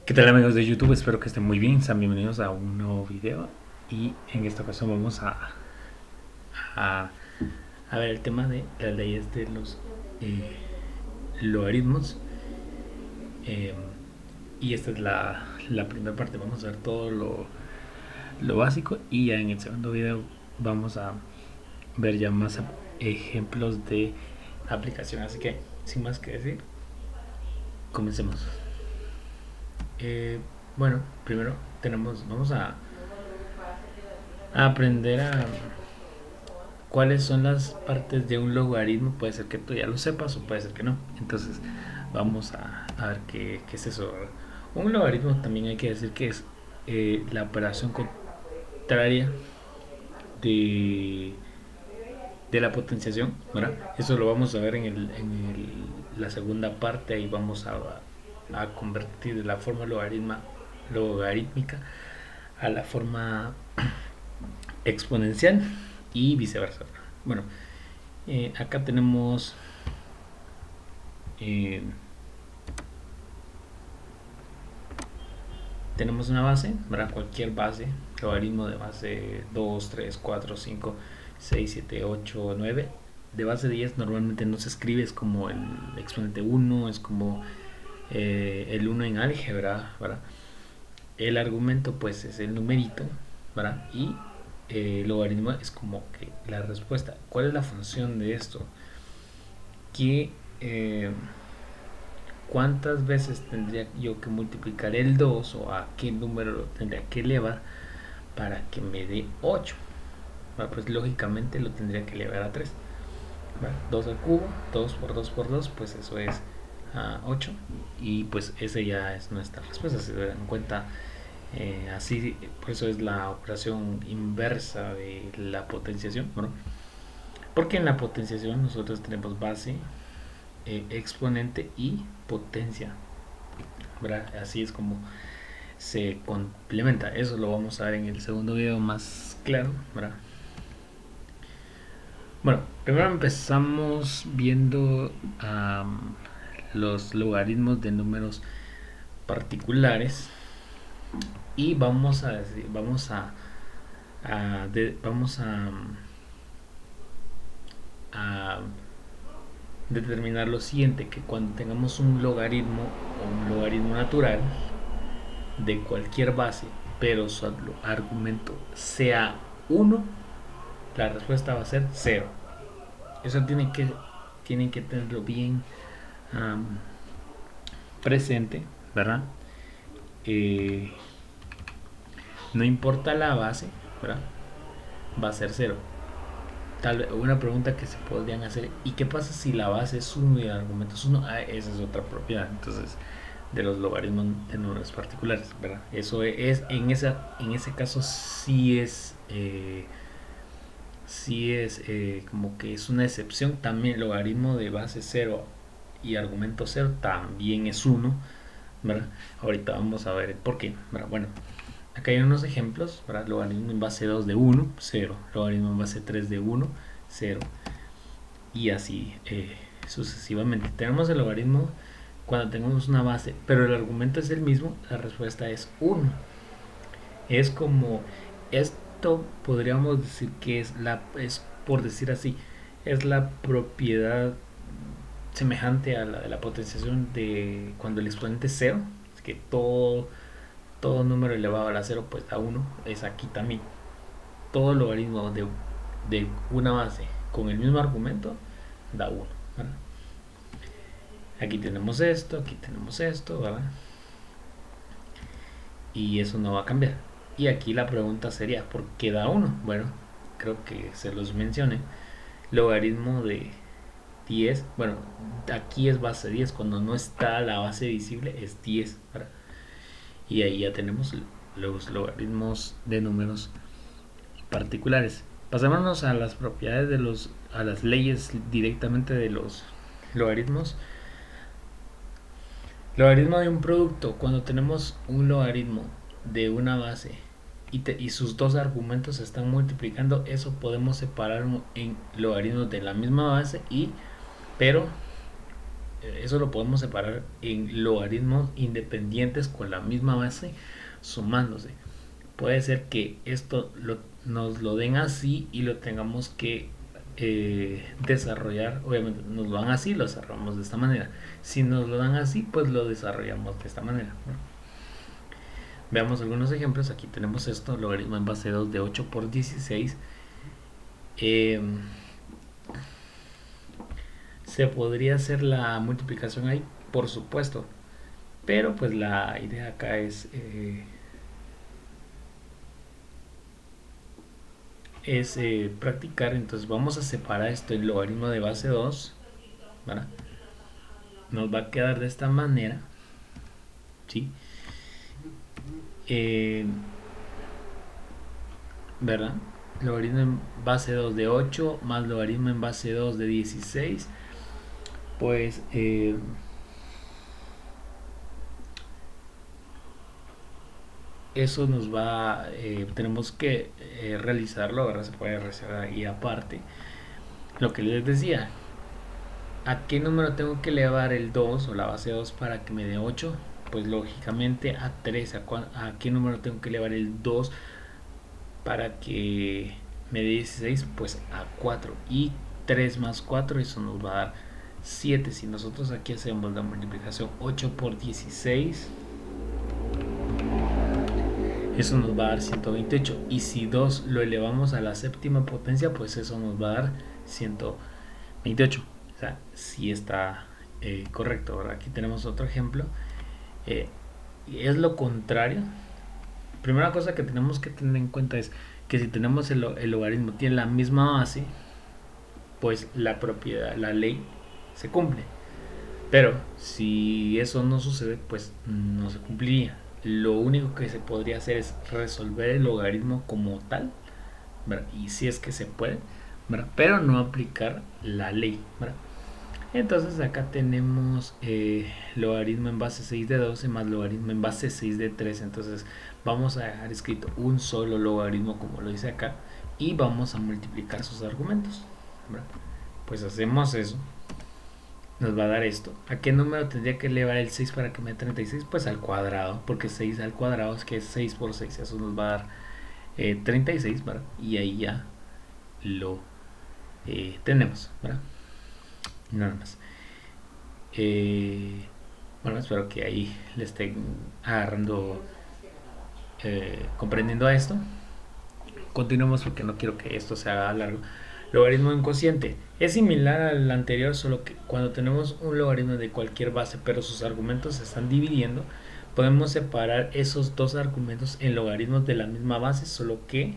¿Qué tal amigos de YouTube? Espero que estén muy bien. Sean bienvenidos a un nuevo video. Y en esta ocasión vamos a, a ver el tema de las leyes de los eh, logaritmos. Eh, y esta es la primera parte. Vamos a ver todo lo básico. Y ya en el segundo video vamos a ver ya más ejemplos de aplicación. Así que, sin más que decir, comencemos. Eh, bueno, primero vamos a aprender a cuáles son las partes de un logaritmo. Puede ser que tú ya lo sepas o puede ser que no. Entonces vamos a ver qué es eso. Un logaritmo también hay que decir que es la operación contraria de, de la potenciación, ¿verdad? Eso lo vamos a ver la segunda parte. Ahí vamos a convertir la forma logarítmica a la forma exponencial y viceversa. Bueno, acá eh, tenemos una base, ¿verdad? Cualquier base, logaritmo de base 2 3 4 5 6 7 8 9. De base 10 normalmente no se escribe, es como el exponente uno, es como el uno en álgebra, ¿verdad? El argumento pues es el numerito, ¿verdad? Y el logaritmo es como que la respuesta. ¿Cuál es la función de esto? Que cuántas veces tendría yo que multiplicar el 2 o a qué número lo tendría que elevar para que me dé 8. Bueno, pues lógicamente lo tendría que elevar a 3. Bueno, 2 al cubo, 2 por 2 por 2, pues eso es 8. Y pues ese ya es nuestra respuesta. Si se dan cuenta, así, por eso es la operación inversa de la potenciación. Bueno, porque en la potenciación nosotros tenemos base, exponente y potencia, ¿verdad? Así es como se complementa. Eso lo vamos a ver en el segundo video más claro, ¿verdad? Bueno, primero empezamos viendo los logaritmos de números particulares y vamos a decir, vamos a determinar lo siguiente, que cuando tengamos un logaritmo o un logaritmo natural de cualquier base, pero su argumento sea uno, la respuesta va a ser cero. Eso tienen que tenerlo bien um, presente, ¿verdad? Eh, no importa la base, ¿verdad? Va a ser cero. Una pregunta que se podrían hacer: ¿y qué pasa si la base es uno y el argumento es uno? Esa es otra propiedad. Entonces, de los logaritmos de números particulares, ¿verdad? Eso es en ese caso sí es como que es una excepción. También el logaritmo de base cero y argumento cero también es uno, ¿verdad? Ahorita vamos a ver el por qué, ¿verdad? Bueno, acá hay unos ejemplos, ¿verdad? Logaritmo en base 2 de uno, cero. Logaritmo en base 3 de uno, cero. Y así sucesivamente. Tenemos el logaritmo cuando tenemos una base, pero el argumento es el mismo, la respuesta es uno. Es como esto podríamos decir que es por decir así, es la propiedad semejante a la de la potenciación de cuando el exponente es cero, es que todo número elevado a la cero pues da uno. Es aquí también. Todo logaritmo de una base con el mismo argumento da uno, ¿verdad? Aquí tenemos esto, ¿verdad? Y eso no va a cambiar. Y aquí la pregunta sería, ¿por qué da uno? Bueno, creo que se los mencioné. Logaritmo de 10, bueno, aquí es base 10, cuando no está la base visible es 10, ¿verdad? Y ahí ya tenemos los logaritmos de números particulares. Pasémonos a las propiedades a las leyes directamente de los logaritmos. Logaritmo de un producto: cuando tenemos un logaritmo de una base y sus dos argumentos se están multiplicando, eso podemos separar en logaritmos de la misma base pero eso lo podemos separar en logaritmos independientes con la misma base sumándose. Puede ser que esto nos lo den así y lo tengamos que desarrollar. Obviamente nos lo dan así, lo desarrollamos de esta manera. Si nos lo dan así, pues lo desarrollamos de esta manera, ¿no? Veamos algunos ejemplos. Aquí tenemos esto, logaritmo en base 2 de 8 por 16. Se podría hacer la multiplicación ahí, por supuesto, pero pues la idea acá es practicar. Entonces vamos a separar esto en logaritmo de base 2, ¿verdad? Nos va a quedar de esta manera, ¿sí? ¿Verdad? Logaritmo en base 2 de 8 más logaritmo en base 2 de 16, pues eso nos va, tenemos que realizarlo, ¿verdad? Se puede realizar ahí aparte. Lo que les decía, ¿a qué número tengo que elevar el 2 o la base 2 para que me dé 8? Pues lógicamente a 3. ¿A qué número tengo que elevar el 2 para que me dé 16? Pues a 4. Y 3 más 4, eso nos va a dar 7. Si nosotros aquí hacemos la multiplicación 8 por 16, eso nos va a dar 128. Y si 2 lo elevamos a la séptima potencia, pues eso nos va a dar 128. O sea, sí está correcto, ¿verdad? Aquí tenemos otro ejemplo. Es lo contrario. Primera cosa que tenemos que tener en cuenta es que si tenemos el logaritmo tiene la misma base, pues la propiedad, la ley se cumple. Pero si eso no sucede, pues no se cumpliría. Lo único que se podría hacer es resolver el logaritmo como tal, ¿verdad? Y si es que se puede, ¿verdad? Pero no aplicar la ley, ¿verdad? Entonces acá tenemos logaritmo en base 6 de 12 más logaritmo en base 6 de 13. Entonces vamos a dejar escrito un solo logaritmo como lo dice acá y vamos a multiplicar sus argumentos, ¿verdad? Pues hacemos eso, nos va a dar esto. ¿A qué número tendría que elevar el 6 para que me dé 36? Pues al cuadrado, porque 6 al cuadrado es que es 6 por 6, eso nos va a dar 36, ¿verdad? Y ahí ya lo tenemos, ¿verdad? Nada más. Bueno, espero que ahí le estén agarrando, comprendiendo a esto. Continuemos porque no quiero que esto se haga largo. Logaritmo en cociente. Es similar al anterior, solo que cuando tenemos un logaritmo de cualquier base, pero sus argumentos se están dividiendo, podemos separar esos dos argumentos en logaritmos de la misma base, solo que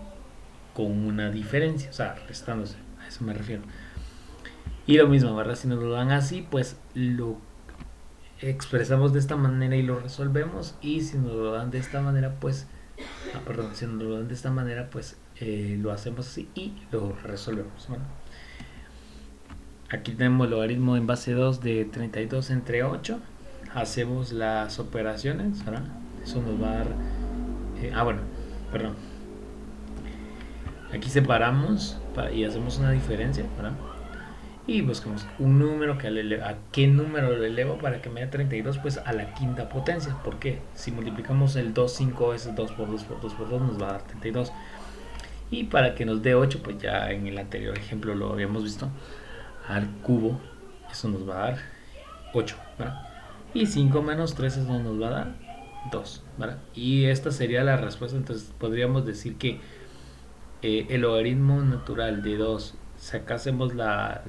con una diferencia, o sea, restándose. A eso me refiero. Y lo mismo, ¿verdad? Si nos lo dan así, pues lo expresamos de esta manera y lo resolvemos. Y si nos lo dan de esta manera, pues perdón, si nos lo dan de esta manera, pues lo hacemos así y lo resolvemos. Bueno, aquí tenemos logaritmo en base 2 de 32 entre 8. Hacemos las operaciones, ¿verdad? Eso nos va a dar bueno, perdón, aquí separamos y hacemos una diferencia, ¿verdad? Y buscamos un número que a qué número lo elevo para que me dé 32, pues a la quinta potencia. ¿Por qué? Si multiplicamos el 2 5 veces, 2 por 2 por 2 por 2 nos va a dar 32. Y para que nos dé 8, pues ya en el anterior ejemplo lo habíamos visto, al cubo, eso nos va a dar 8, ¿verdad? Y 5 menos 3 eso nos va a dar 2, ¿verdad? Y esta sería la respuesta. Entonces podríamos decir que el logaritmo natural de 2, sacásemos la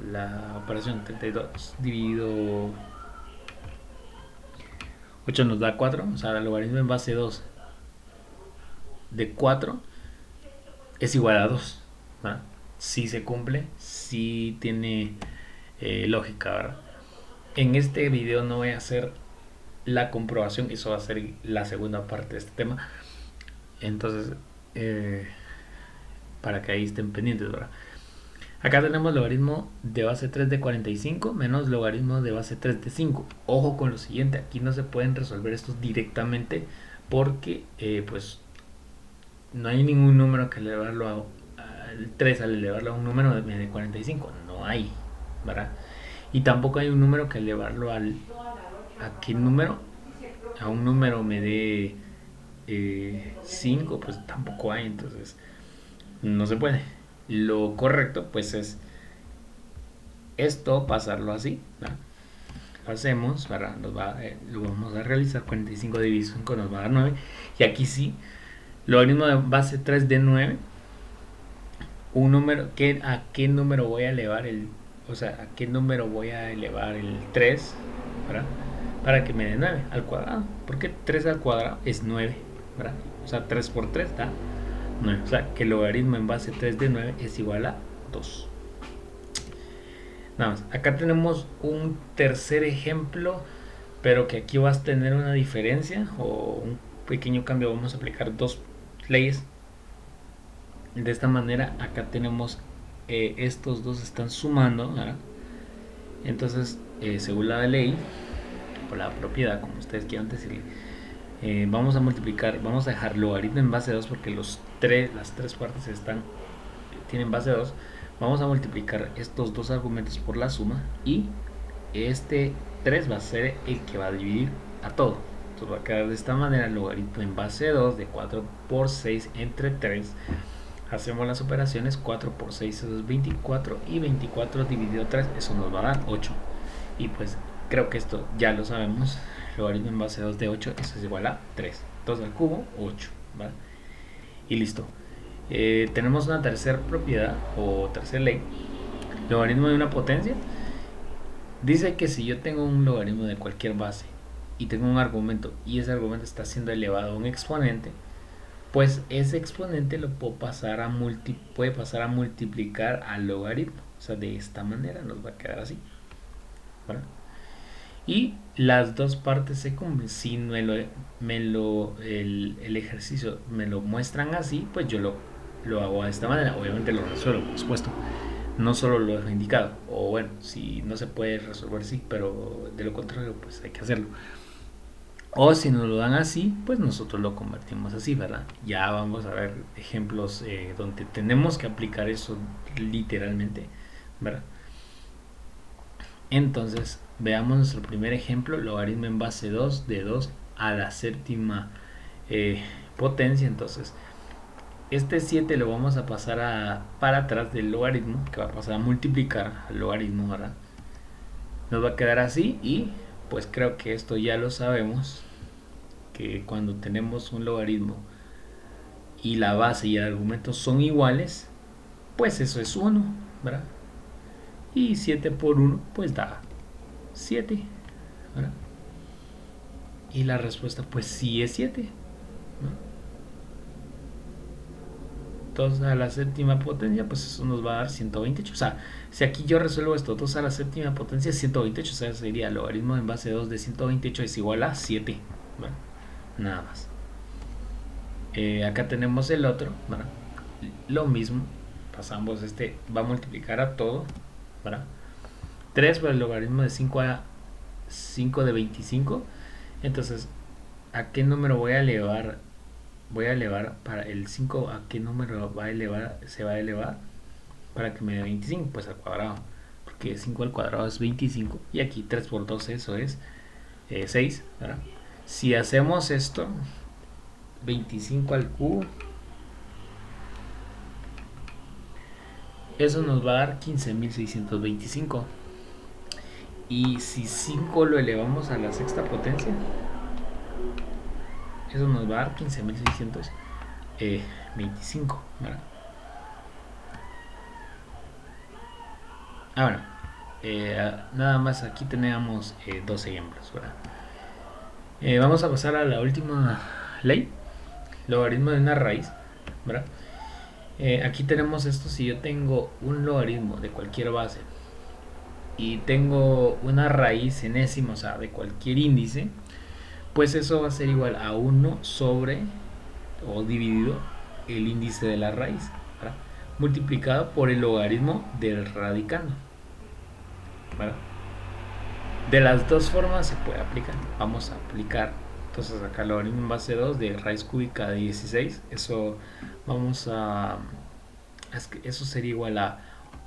operación 32 dividido 8 nos da 4, o sea, el logaritmo en base 2 de 4 es igual a 2, ¿verdad? Si se cumple, si tiene lógica, ¿verdad? En este video no voy a hacer la comprobación, eso va a ser la segunda parte de este tema. Entonces, para que ahí estén pendientes, ¿verdad? Acá tenemos logaritmo de base 3 de 45 menos logaritmo de base 3 de 5. Ojo con lo siguiente, aquí no se pueden resolver estos directamente porque pues no hay ningún número que elevarlo al 3 al elevarlo a un número de 45. No hay, ¿verdad? Y tampoco hay un número que elevarlo ¿a qué número? A un número me dé 5, pues tampoco hay, entonces no se puede. Lo correcto pues es esto, pasarlo así, ¿verdad? Lo hacemos, ¿verdad? Lo vamos a realizar, 45 dividido 5 nos va a dar 9. Y aquí sí, logaritmo de base 3 de 9, un número, ¿a qué número voy a elevar o sea, a qué número voy a elevar el 3, ¿verdad? Para que me dé 9 al cuadrado? Porque 3 al cuadrado es 9, ¿verdad? O sea, 3 por 3 da 9. O sea, que el logaritmo en base 3 de 9 es igual a 2. Nada más. Acá tenemos un tercer ejemplo, pero que aquí vas a tener una diferencia o un pequeño cambio. Vamos a aplicar dos leyes. De esta manera, acá tenemos estos dos están sumando, ¿verdad? Entonces, según la ley o la propiedad, como ustedes quieran decirle, vamos a multiplicar, vamos a dejar logaritmo en base 2 porque las tres partes tienen base 2. Vamos a multiplicar estos dos argumentos por la suma y este 3 va a ser el que va a dividir a todo. Entonces va a quedar de esta manera el logaritmo en base 2 de 4 por 6 entre 3. Hacemos las operaciones, 4 por 6 es 24 y 24 dividido 3, eso nos va a dar 8. Y pues creo que esto ya lo sabemos, logaritmo en base 2 de 8, eso es igual a 3. 2 al cubo, 8, ¿vale? Y listo. Tenemos una tercera propiedad o tercera ley, logaritmo de una potencia. Dice que si yo tengo un logaritmo de cualquier base y tengo un argumento y ese argumento está siendo elevado a un exponente, pues ese exponente lo puede pasar a multiplicar al logaritmo. O sea, de esta manera nos va a quedar así, ¿verdad? Y las dos partes se cumplen. Si el ejercicio me lo muestran así, pues yo lo hago de esta manera. Obviamente lo resuelvo, por supuesto. No solo lo dejo indicado. O bueno, si no se puede resolver, sí, pero de lo contrario, pues hay que hacerlo. O si nos lo dan así, pues nosotros lo convertimos así, ¿verdad? Ya vamos a ver ejemplos donde tenemos que aplicar eso literalmente, ¿verdad? Entonces, veamos nuestro primer ejemplo, logaritmo en base 2 de 2 a la séptima potencia. Entonces, este 7 lo vamos a pasar para atrás del logaritmo, que va a pasar a multiplicar al logaritmo, ¿verdad? Nos va a quedar así y pues creo que esto ya lo sabemos, que cuando tenemos un logaritmo y la base y el argumento son iguales, pues eso es 1, ¿verdad? Y 7 por 1 pues da 7, ¿verdad? Y la respuesta pues sí es 7, ¿no? Entonces a la séptima potencia pues eso nos va a dar 128. O sea, si aquí yo resuelvo esto, 2 a la séptima potencia es 128. O sea, sería logaritmo en base 2 de 128 es igual a 7, ¿verdad? Nada más. Acá tenemos el otro, ¿verdad? Lo mismo, pasamos va a multiplicar a todo, ¿verdad? 3 por el logaritmo de 5 a 5 de 25. Entonces, ¿a qué número voy a elevar? Voy a elevar para el 5, ¿a qué número se va a elevar para que me dé 25? Pues al cuadrado, porque 5 al cuadrado es 25 y aquí 3 por 2 eso es 6, ¿verdad? Si hacemos esto, 25 al cubo, eso nos va a dar 15.625. Y si 5 lo elevamos a la sexta potencia, eso nos va a dar 15.625, ¿verdad? Bueno, nada más aquí tenemos dos ejemplos, ¿verdad? Vamos a pasar a la última ley, logaritmo de una raíz, ¿verdad? Aquí tenemos esto. Si yo tengo un logaritmo de cualquier base y tengo una raíz enésima, o sea, de cualquier índice, pues eso va a ser igual a 1 sobre o dividido el índice de la raíz, ¿verdad? Multiplicado por el logaritmo del radicando, ¿verdad? De las dos formas se puede aplicar. Vamos a aplicar entonces acá el logaritmo en base 2 de raíz cúbica de 16. Eso eso sería igual a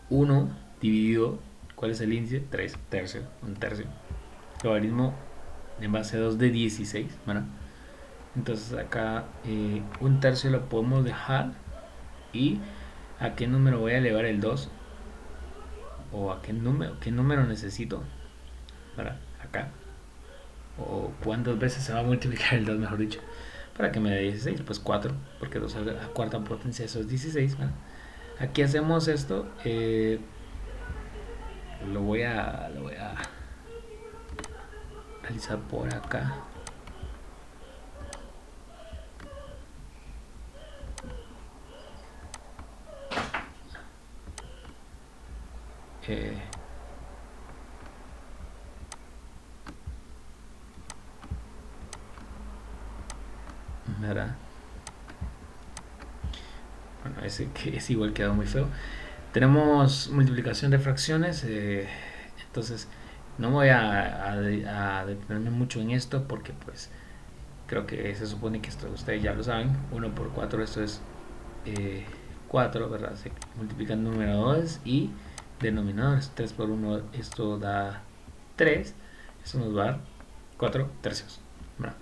1 dividido ¿Cuál es el índice? 3 tercios, un tercio. Logaritmo en base 2 de 16, ¿verdad? Entonces acá un tercio lo podemos dejar. ¿Y a qué número voy a elevar el 2? ¿O a qué número necesito? ¿Verdad? Acá. ¿O cuántas veces se va a multiplicar el 2, mejor dicho? Para que me dé 16, pues 4, porque 2 a la cuarta potencia, eso es 16, ¿verdad? Aquí hacemos esto, lo voy a realizar por acá. Eh, ¿Verdad? Bueno, ese que es igual quedó muy feo. Tenemos multiplicación de fracciones, entonces no voy a detenerme mucho en esto porque pues creo que se supone que esto ustedes ya lo saben. 1 por 4, esto es 4, ¿verdad? Se multiplican numeradores y denominadores. 3 por 1, esto da 3. Eso nos va a dar 4 tercios, ¿verdad?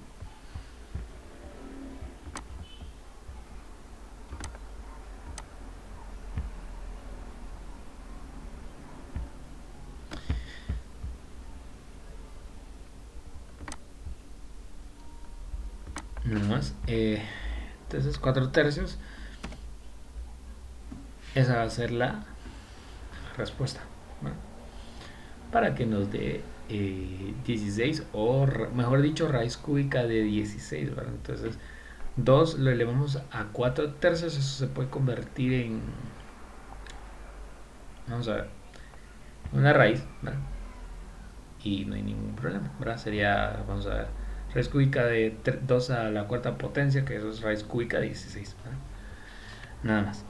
Nada más. Entonces 4 tercios. Esa va a ser la respuesta, ¿verdad? Para que nos dé 16, o mejor dicho, raíz cúbica de 16, ¿verdad? Entonces 2 lo elevamos a 4 tercios, eso se puede convertir en, vamos a ver, una raíz, ¿verdad? Y no hay ningún problema, ¿verdad? Sería, vamos a ver, raíz cúbica de 2 a la cuarta potencia, que eso es raíz cúbica de 16, ¿verdad? Nada más.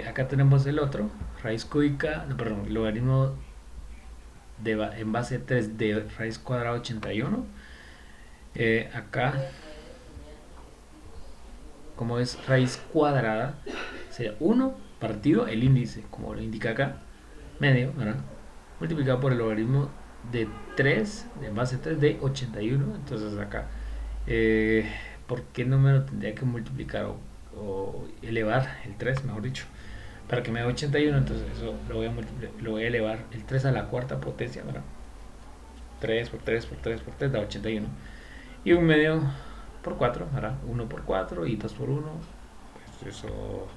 Acá tenemos el otro, raíz cúbica, no, perdón, logaritmo en base 3 de raíz cuadrada 81. Acá, como es raíz cuadrada, sería 1 partido el índice, como lo indica acá, medio, ¿verdad? Multiplicado por el logaritmo de 3, de base 3 de 81. Entonces acá, ¿por qué número tendría que multiplicar o elevar el 3, mejor dicho? Para que me dé 81, entonces eso lo voy a elevar el 3 a la cuarta potencia, ¿verdad? 3 por 3 por 3 por 3 da 81. Y un medio por 4, ¿verdad? 1 por 4 y 2 por 1, pues eso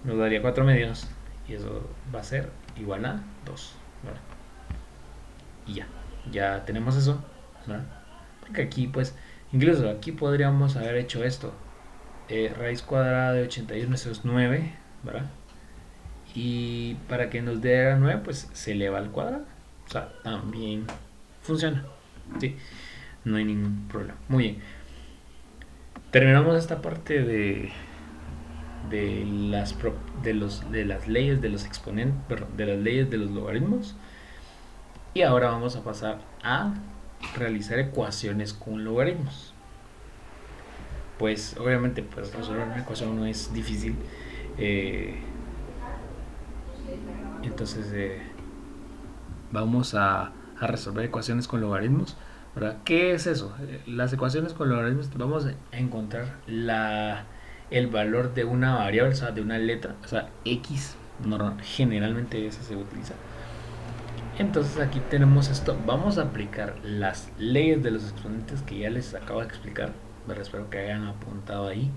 nos daría 4 medios. Y eso va a ser igual a 2, ¿verdad? Y ya tenemos eso, ¿verdad? Porque aquí, pues, incluso aquí podríamos haber hecho esto. Raíz cuadrada de 81, eso es 9, ¿verdad? Y para que nos dé 9, pues se eleva al cuadrado. O sea, también funciona. Sí, no hay ningún problema. Muy bien. Terminamos esta parte de las leyes de los exponentes, perdón, de las leyes de los logaritmos. Y ahora vamos a pasar a realizar ecuaciones con logaritmos. Pues obviamente pues resolver una ecuación no es difícil. eh, entonces vamos a resolver ecuaciones con logaritmos, ¿verdad? ¿Qué es eso? Las ecuaciones con logaritmos, vamos a encontrar el valor de una variable, o sea, de una letra, o sea, x, generalmente esa se utiliza. Entonces aquí tenemos esto, vamos a aplicar las leyes de los exponentes que ya les acabo de explicar, pero espero que hayan apuntado ahí.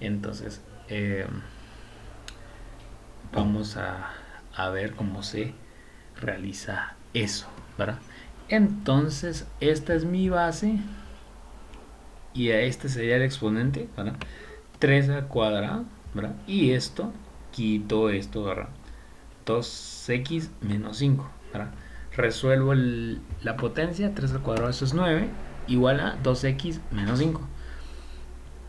Entonces vamos a ver cómo se realiza eso, ¿verdad? Entonces esta es mi base y este sería el exponente, ¿verdad? 3 al cuadrado, ¿verdad? Y esto, quito esto, ¿verdad? 2x menos 5, ¿verdad? Resuelvo la potencia, 3 al cuadrado, eso es 9, igual a 2x menos 5.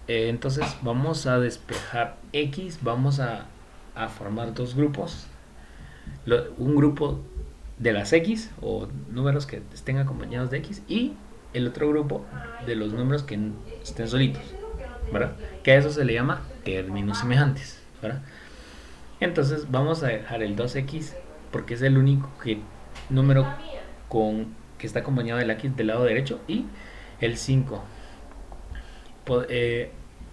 Entonces vamos a despejar x, vamos a formar dos grupos. Un grupo de las x o números que estén acompañados de x y el otro grupo de los números que estén solitos, ¿verdad? Que a eso se le llama términos semejantes, ¿verdad? Entonces vamos a dejar el 2x porque es el único que número que está acompañado de la x del lado derecho y el 5.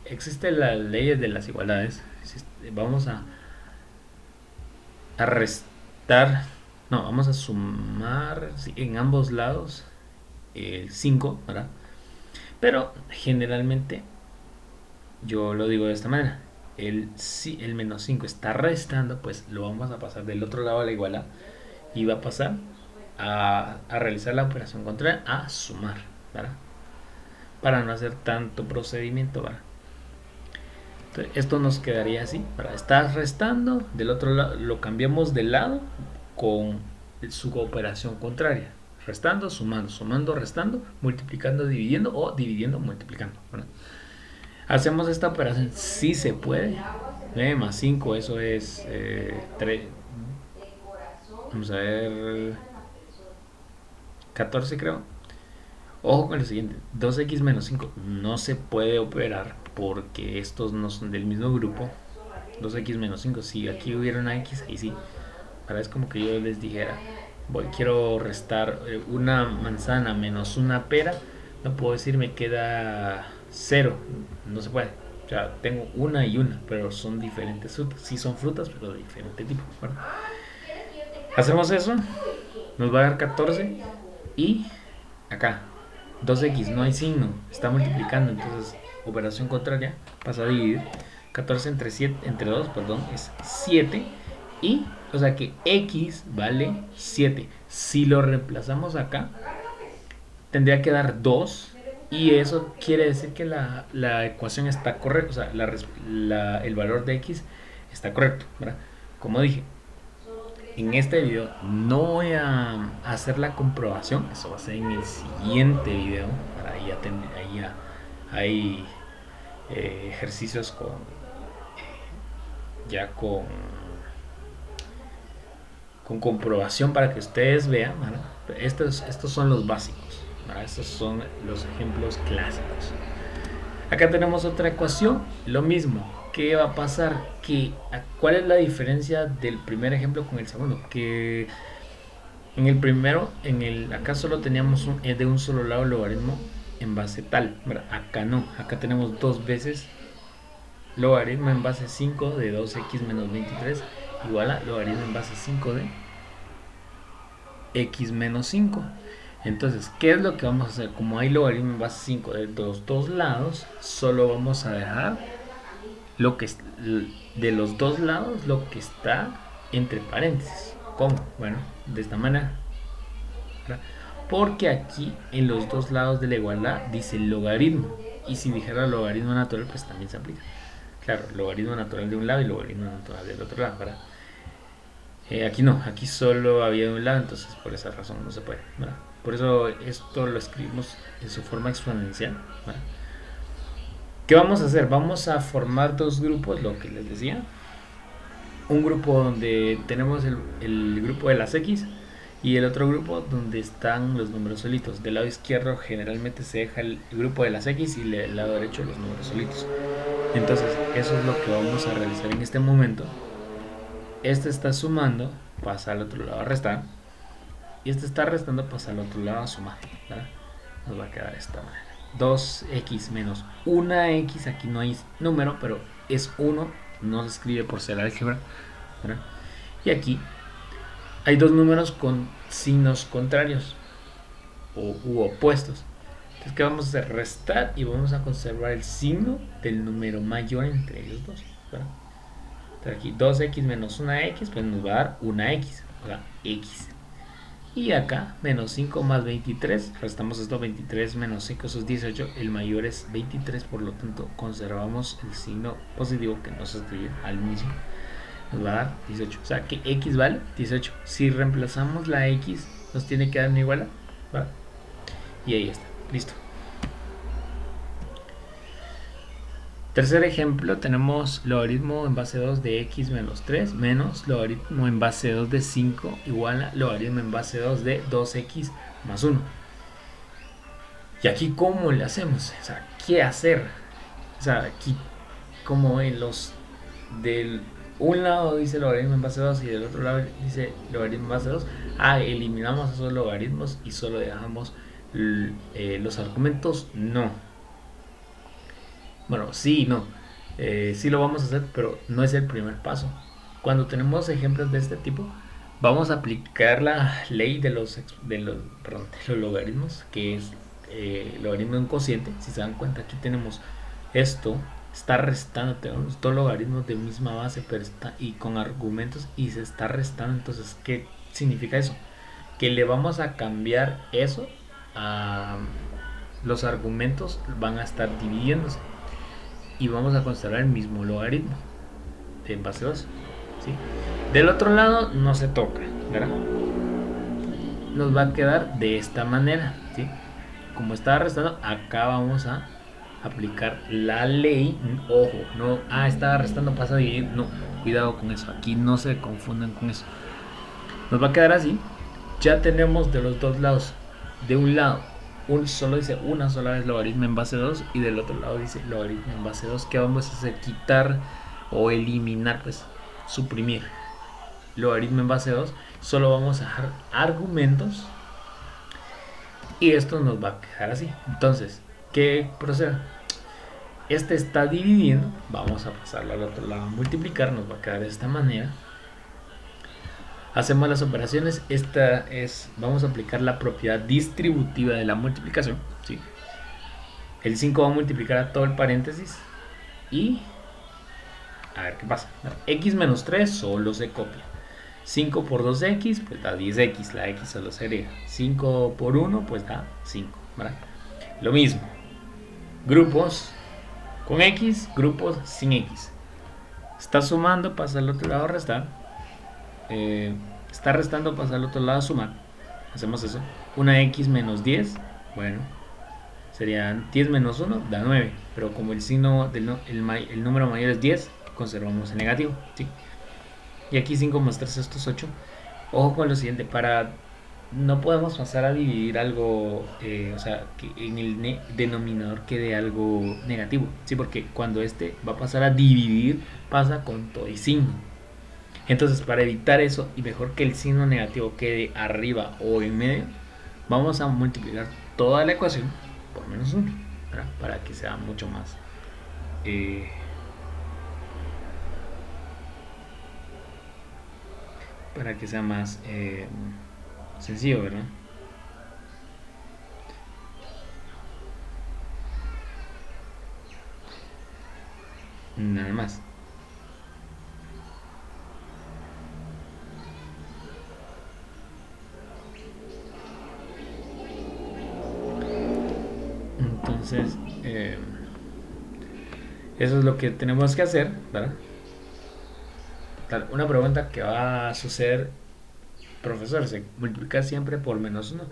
Existen las leyes de las igualdades. Vamos a restar, no, vamos a sumar en ambos lados el 5, ¿verdad? Pero generalmente yo lo digo de esta manera. Si el menos 5 está restando, pues lo vamos a pasar del otro lado de la igualdad y va a pasar a realizar la operación contraria, a sumar, ¿verdad? Para no hacer tanto procedimiento, ¿verdad? Entonces, esto nos quedaría así, ¿verdad? Estás restando, del otro lado lo cambiamos de lado con su operación contraria. Restando, sumando, sumando, restando, multiplicando, dividiendo o dividiendo, multiplicando, ¿verdad? Hacemos esta operación, sí se puede. 9 más 5, eso es 3. Vamos a ver, 14 creo. Ojo con lo siguiente, 2x menos 5 no se puede operar porque estos no son del mismo grupo. 2x menos 5, si aquí hubiera una x, ahí sí. Ahora es como que yo les dijera, quiero restar una manzana menos una pera, no puedo decir me queda 0, no se puede. O sea, tengo una y una, pero son diferentes frutas. Sí son frutas, pero de diferente tipo. Bueno, hacemos eso, nos va a dar 14 y acá 2x, no hay signo, está multiplicando, entonces operación contraria, pasa a dividir. 14 entre 7, entre 2, perdón, es 7 y, o sea que x vale 7. Si lo reemplazamos acá, tendría que dar 2 y eso quiere decir que la ecuación está correcta, o sea, el valor de x está correcto, ¿verdad? Como dije, en este video no voy a hacer la comprobación, eso va a ser en el siguiente video. Ahí ya hay ejercicios con comprobación para que ustedes vean, ¿verdad? Estos son los básicos, ¿verdad? Estos son los ejemplos clásicos. Acá tenemos otra ecuación, lo mismo. ¿Qué va a pasar? ¿Cuál es la diferencia del primer ejemplo con el segundo? Que en el primero, acá solo teníamos de un solo lado el logaritmo en base tal, ¿verdad? Acá no, acá tenemos dos veces logaritmo en base 5 de 2x menos 23 igual a logaritmo en base 5 de x menos 5. Entonces, ¿qué es lo que vamos a hacer? Como hay logaritmo en base 5 de los dos lados, solo vamos a dejar lo que de los dos lados lo que está entre paréntesis. ¿Cómo? Bueno, de esta manera, ¿verdad? Porque aquí en los dos lados de la igualdad dice logaritmo, y si dijera logaritmo natural, pues también se aplica. Claro, logaritmo natural de un lado y logaritmo natural del otro lado, ¿verdad? Aquí no, aquí solo había de un lado, entonces por esa razón no se puede, ¿verdad? Por eso esto lo escribimos en su forma exponencial, ¿verdad? ¿Qué vamos a hacer? Vamos a formar dos grupos, lo que les decía. Un grupo donde tenemos el grupo de las x y el otro grupo donde están los números solitos. Del lado izquierdo generalmente se deja el grupo de las x y del lado derecho los números solitos. Entonces eso es lo que vamos a realizar en este momento. Este está sumando, pasa al otro lado a restar. Y este está restando, pasa al otro lado a sumar, ¿verdad? Nos va a quedar de esta manera. 2x menos 1x, aquí no hay número, pero es 1, no se escribe por ser álgebra, ¿verdad? Y aquí hay dos números con signos contrarios u opuestos. Entonces, ¿qué vamos a hacer? Restar y vamos a conservar el signo del número mayor entre ellos dos, ¿verdad? Entonces aquí 2x menos 1x, pues nos va a dar 1x, o sea, x. Y acá, menos 5 más 23, restamos esto, 23 menos 5, eso es 18, el mayor es 23, por lo tanto conservamos el signo positivo que no se escribe al inicio, nos va a dar 18, o sea que x vale 18, si reemplazamos la x nos tiene que dar una igualdad, ¿vale? Y ahí está, listo. Tercer ejemplo, tenemos logaritmo en base 2 de x menos 3 menos logaritmo en base 2 de 5 igual a logaritmo en base 2 de 2x más 1. Y aquí, ¿cómo le hacemos? O sea, ¿qué hacer? O sea, aquí, como en los del un lado dice logaritmo en base 2 y del otro lado dice logaritmo en base 2, eliminamos esos logaritmos y solo dejamos los argumentos. No, bueno, sí y no. Sí lo vamos a hacer, pero no es el primer paso. Cuando tenemos ejemplos de este tipo, vamos a aplicar la ley de los logaritmos, que es logaritmo de un cociente. Si se dan cuenta, aquí tenemos esto, está restando, tenemos dos logaritmos de misma base, pero está y con argumentos y se está restando. Entonces, ¿qué significa eso? Que le vamos a cambiar eso a los argumentos, van a estar dividiéndose y vamos a considerar el mismo logaritmo en base 2, ¿sí? Del otro lado no se toca, ¿verdad? Nos va a quedar de esta manera, ¿sí? Como está restando, acá vamos a aplicar la ley. Ojo, no, está restando, pasa a dividir. No, cuidado con eso, aquí no se confundan con eso. Nos va a quedar así. Ya tenemos de los dos lados. De un lado solo dice una sola vez logaritmo en base 2 y del otro lado dice logaritmo en base 2. Que vamos a hacer? Quitar o eliminar, pues suprimir logaritmo en base 2. Solo vamos a dejar argumentos y esto nos va a quedar así. Entonces, ¿qué procede? Este está dividiendo, vamos a pasarlo al otro lado a multiplicar, nos va a quedar de esta manera. Hacemos las operaciones. Vamos a aplicar la propiedad distributiva de la multiplicación, ¿sí? El 5 va a multiplicar a todo el paréntesis y a ver qué pasa. X menos 3 solo se copia. 5 por 2x pues da 10x, la x solo se agrega. 5 por 1 pues da 5, ¿verdad? Lo mismo, grupos con x, grupos sin x. Está sumando, pasa al otro lado a restar. Está restando, pasa al otro lado a sumar. Hacemos eso. Una x menos 10, bueno, serían 10 menos 1, da 9. Pero como el signo el número mayor es 10, conservamos el negativo, ¿sí? Y aquí 5 más 3, esto es 8. Ojo con lo siguiente, no podemos pasar a dividir algo, o sea, que en el denominador quede algo negativo, ¿sí? Porque cuando este va a pasar a dividir, pasa con todo y signo. Entonces, para evitar eso y mejor que el signo negativo quede arriba o en medio, vamos a multiplicar toda la ecuación por menos 1, ¿verdad? Para que sea mucho más sencillo, ¿verdad? Nada más. Entonces, eso es lo que tenemos que hacer, ¿verdad? Una pregunta que va a suceder, profesor, ¿se multiplica siempre por menos 1?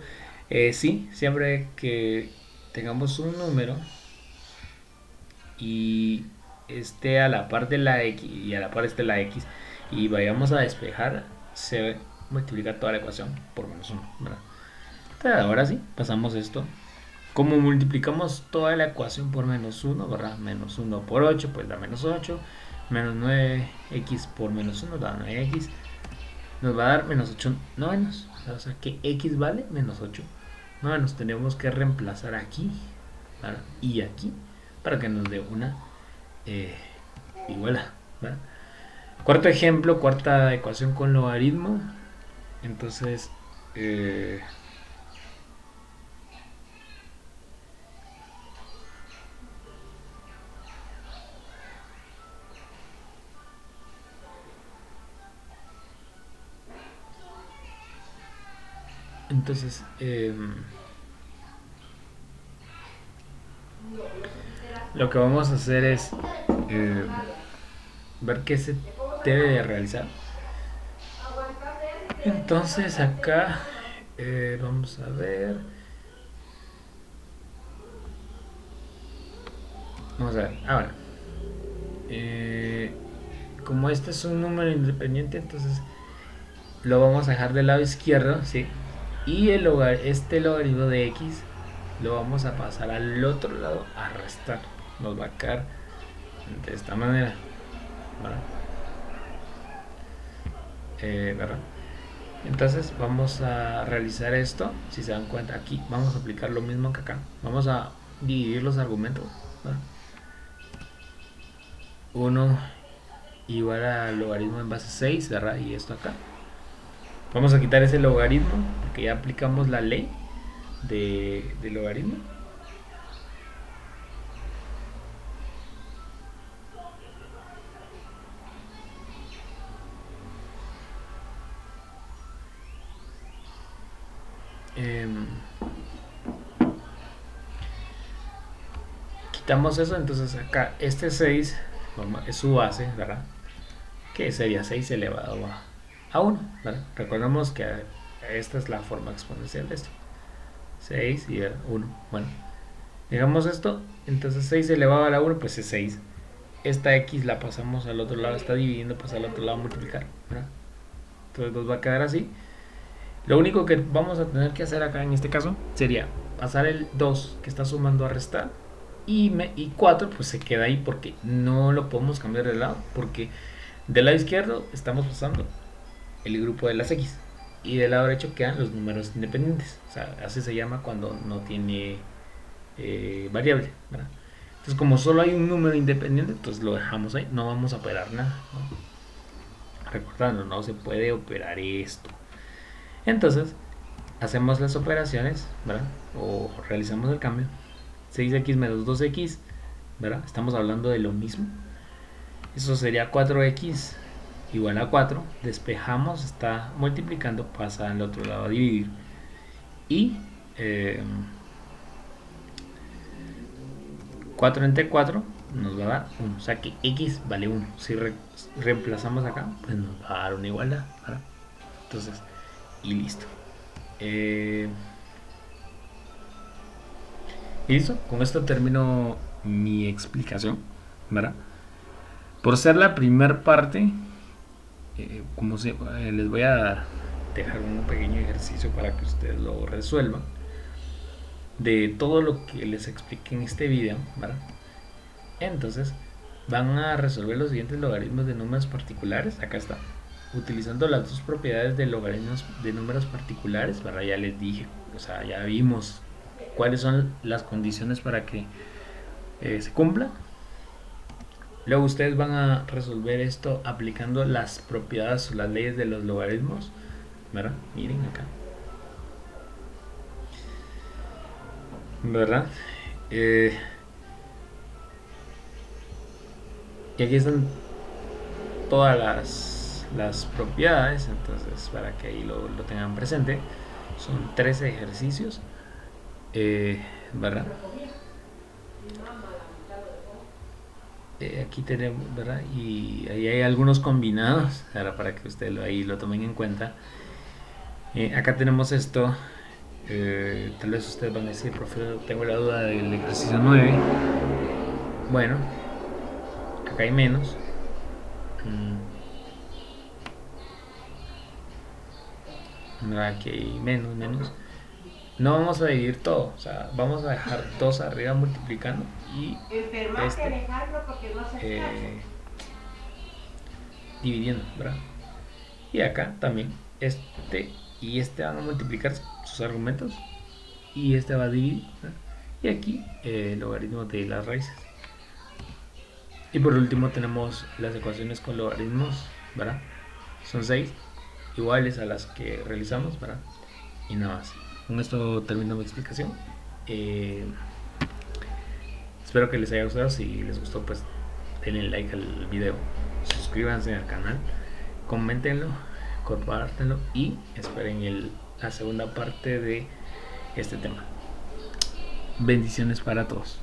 Sí, siempre que tengamos un número y esté a la par de la x y a la par esté la x y vayamos a despejar, se multiplica toda la ecuación por menos 1, ¿verdad? Entonces, ahora sí, pasamos esto. Como multiplicamos toda la ecuación por menos 1, ¿verdad? Menos 1 por 8, pues da menos 8. Menos 9x por menos 1 da 9x. Nos va a dar menos 8 novenos. O sea que x vale menos 8 novenos. Tenemos que reemplazar aquí, ¿verdad? Y aquí para que nos dé una igualdad, ¿verdad? Cuarto ejemplo, cuarta ecuación con logaritmo. Entonces, lo que vamos a hacer es ver qué se debe de realizar. Entonces acá vamos a ver. Vamos a ver, ahora. Como este es un número independiente, entonces lo vamos a dejar del lado izquierdo, ¿sí? Y este logaritmo de x lo vamos a pasar al otro lado a restar. Nos va a quedar de esta manera, ¿vale? ¿verdad? Entonces vamos a realizar esto. Si se dan cuenta, aquí vamos a aplicar lo mismo que acá. Vamos a dividir los argumentos, ¿verdad? 1 igual al logaritmo en base 6, ¿verdad? Y esto acá. Vamos a quitar ese logaritmo porque ya aplicamos la ley de logaritmo. Quitamos eso, entonces acá este 6 es su base, ¿verdad? Que sería 6 elevado a 1, ¿verdad? Recordemos que esta es la forma exponencial de esto. 6 y 1. Bueno, digamos esto, entonces 6 elevado a la 1 pues es 6. Esta x la pasamos al otro lado, está dividiendo, pues al otro lado multiplicar, ¿verdad? Entonces nos va a quedar así. Lo único que vamos a tener que hacer acá en este caso sería pasar el 2 que está sumando a restar y 4 pues se queda ahí porque no lo podemos cambiar de lado, porque del lado izquierdo estamos pasando el grupo de las x y del lado derecho quedan los números independientes. O sea, así se llama cuando no tiene variable, ¿verdad? Entonces como solo hay un número independiente, entonces lo dejamos ahí, no vamos a operar nada, ¿no? Recordando, no se puede operar esto. Entonces hacemos las operaciones, ¿verdad? O realizamos el cambio. 6x menos 2x, ¿verdad? Estamos hablando de lo mismo. Eso sería 4x igual a 4. Despejamos, está multiplicando, pasa al otro lado a dividir. Y 4 entre 4 nos va a dar 1. O sea que x vale 1. Si reemplazamos acá, pues nos va a dar una igualdad, ¿verdad? Entonces, y listo. Y listo, con esto termino mi explicación, ¿verdad? Por ser la primera parte, les voy a dejar un pequeño ejercicio para que ustedes lo resuelvan de todo lo que les expliqué en este video, ¿verdad? Entonces van a resolver los siguientes logaritmos de números particulares. Acá está, utilizando las dos propiedades de logaritmos de números particulares, ¿verdad? Ya les dije, o sea, ya vimos cuáles son las condiciones para que se cumpla. Luego ustedes van a resolver esto aplicando las propiedades o las leyes de los logaritmos, ¿verdad? Miren acá, ¿verdad? Y aquí están todas las propiedades, entonces para que ahí lo tengan presente. Son 13 ejercicios, ¿verdad? Aquí tenemos, ¿verdad? Y ahí hay algunos combinados, ¿verdad? Para que ustedes ahí lo tomen en cuenta. Acá tenemos esto. Tal vez ustedes van a decir, profe, tengo la duda del ejercicio 9. Bueno, acá hay menos. Aquí hay menos. No vamos a dividir todo, o sea, vamos a dejar 2 arriba multiplicando y dividiendo, ¿verdad? Y acá también este y este van a multiplicar sus argumentos y este va a dividir, ¿verdad? Y aquí el logaritmo de las raíces. Y por último tenemos las ecuaciones con logaritmos, ¿verdad? Son 6 iguales a las que realizamos, ¿verdad? Y nada más. Con esto termino mi explicación. Espero que les haya gustado. Si les gustó, pues denle like al video, suscríbanse al canal, coméntenlo, compártenlo y esperen la segunda parte de este tema. Bendiciones para todos.